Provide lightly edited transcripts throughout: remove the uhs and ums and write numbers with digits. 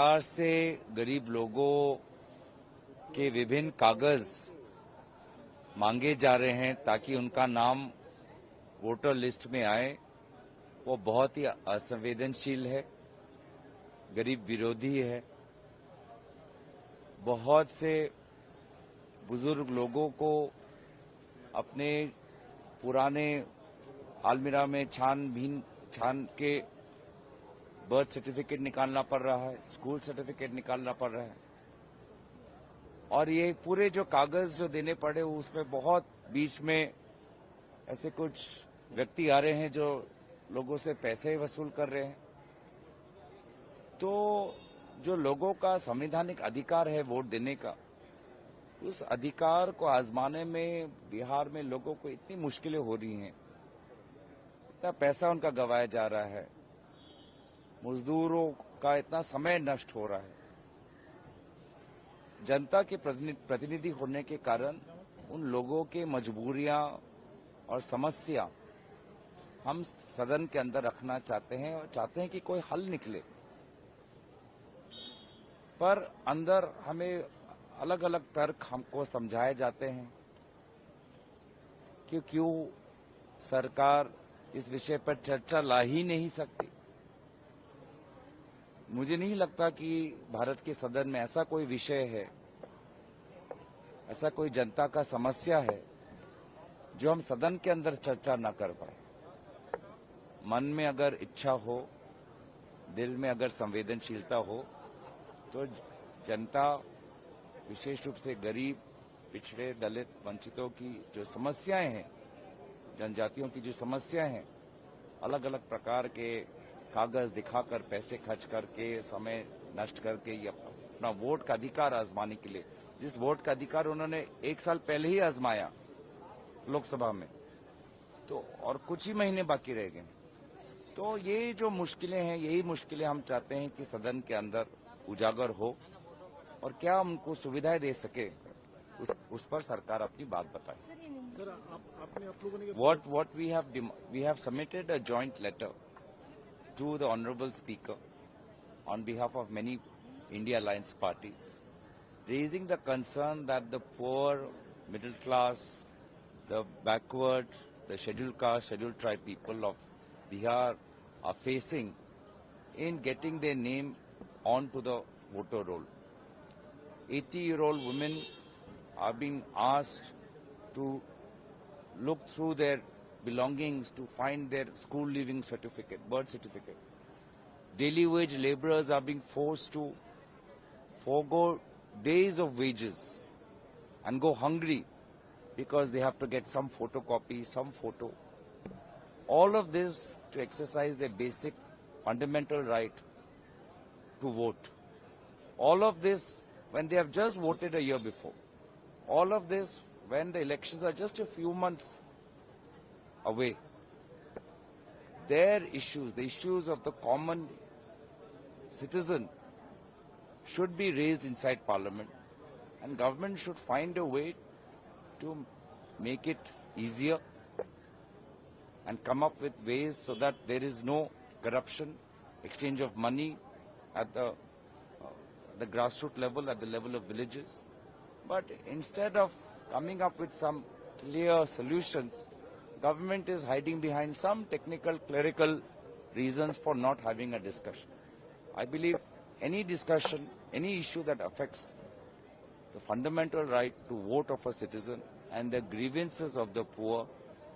सरकार से गरीब लोगों के विभिन्न कागज मांगे जा रहे हैं ताकि उनका नाम वोटर लिस्ट में आए, वो बहुत ही असंवेदनशील है, गरीब विरोधी है। बहुत से बुजुर्ग लोगों को अपने पुराने अलमीरा में छान के बर्थ सर्टिफिकेट निकालना पड़ रहा है, स्कूल सर्टिफिकेट निकालना पड़ रहा है, और ये पूरे जो कागज जो देने पड़े उसमें बहुत बीच में ऐसे कुछ व्यक्ति आ रहे हैं जो लोगों से पैसे वसूल कर रहे हैं। तो जो लोगों का संवैधानिक अधिकार है वोट देने का, उस अधिकार को आजमाने में बिहार में लोगों को इतनी मुश्किलें हो रही हैं, इतना पैसा उनका गंवाया जा रहा है, मजदूरों का इतना समय नष्ट हो रहा है। जनता के प्रतिनिधि होने के कारण उन लोगों के मजबूरियां और समस्या हम सदन के अंदर रखना चाहते हैं और चाहते हैं कि कोई हल निकले, पर अंदर हमें अलग अलग तर्क हमको समझाए जाते हैं कि क्यों सरकार इस विषय पर चर्चा ला ही नहीं सकती। मुझे नहीं लगता कि भारत के सदन में ऐसा कोई विषय है, ऐसा कोई जनता का समस्या है जो हम सदन के अंदर चर्चा न कर पाए। मन में अगर इच्छा हो, दिल में अगर संवेदनशीलता हो, तो जनता, विशेष रूप से गरीब, पिछड़े, दलित, वंचितों की जो समस्याएं हैं, जनजातियों की जो समस्याएं हैं, अलग अलग प्रकार के कागज दिखाकर, पैसे खर्च करके, समय नष्ट करके ये अपना वोट का अधिकार आजमाने के लिए, जिस वोट का अधिकार उन्होंने 1 साल पहले ही आजमाया लोकसभा में, तो और कुछ ही महीने बाकी रह गए। तो ये जो मुश्किलें हैं, यही मुश्किलें हम चाहते हैं कि सदन के अंदर उजागर हो और क्या उनको सुविधाएं दे सके, उस पर सरकार अपनी बात बताए। What we have submitted a joint letter to the Honorable Speaker on behalf of many India Alliance parties, raising the concern that the poor, middle class, the backward, the scheduled caste, scheduled tribe people of Bihar are facing in getting their name onto the voter roll. 80-year-old women are being asked to look through their belongings to find their school leaving certificate, birth certificate. Daily wage laborers are being forced to forego days of wages and go hungry because they have to get some photocopy, some photo. All of this to exercise their basic fundamental right to vote. All of this when they have just voted a year before. All of this when the elections are just a few months away. Their issues, the issues of the common citizen, should be raised inside Parliament, and government should find a way to make it easier and come up with ways so that there is no corruption, exchange of money at the grassroots level, at the level of villages. But instead of coming up with some clear solutions, government is hiding behind some technical, clerical reasons for not having a discussion. I believe any discussion, any issue that affects the fundamental right to vote of a citizen and the grievances of the poor,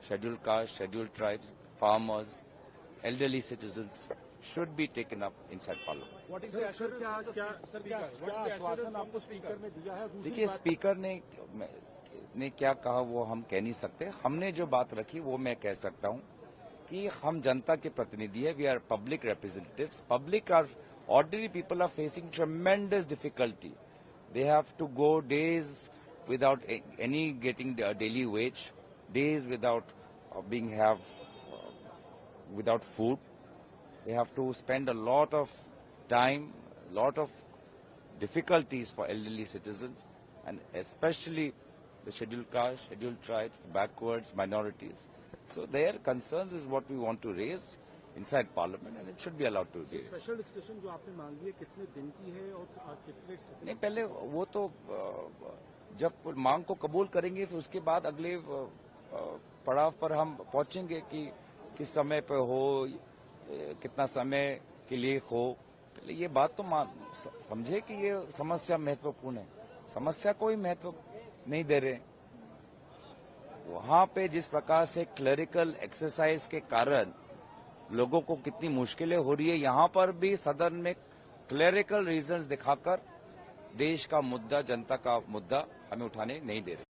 scheduled castes, scheduled tribes, farmers, elderly citizens should be taken up inside Parliament. देखिए, speaker ने क्या कहा वो हम कह नहीं सकते। हमने जो बात रखी वो मैं कह सकता हूँ कि हम जनता के प्रतिनिधि है, we are public representatives. Public are ordinary people are facing tremendous difficulty. They have to go days without any getting a daily wage, days without without food. They have to spend a lot of time, lot of difficulties for elderly citizens, and especially the scheduled castes, scheduled tribes, backwards, minorities. So their concerns is what we want to raise. inside Parliament, and it should be allowed to be. Special discussion जो आपने मांगी है कितने दिन की है और कितने नहीं, पहले वो तो जब मांग को कबूल करेंगे फिर उसके बाद अगले पड़ाव पर हम पहुंचेंगे कि किस समय पे हो, कितना समय के लिए हो। पहले ये बात तो समझे कि ये समस्या महत्वपूर्ण है, समस्या को ही महत्व नहीं दे रहे। वहां पे जिस प्रकार से क्लरिकल एक्सरसाइज के कारण लोगों को कितनी मुश्किलें हो रही है, यहां पर भी सदन में क्लरिकल रीजंस दिखाकर देश का मुद्दा, जनता का मुद्दा हमें उठाने नहीं दे रहे।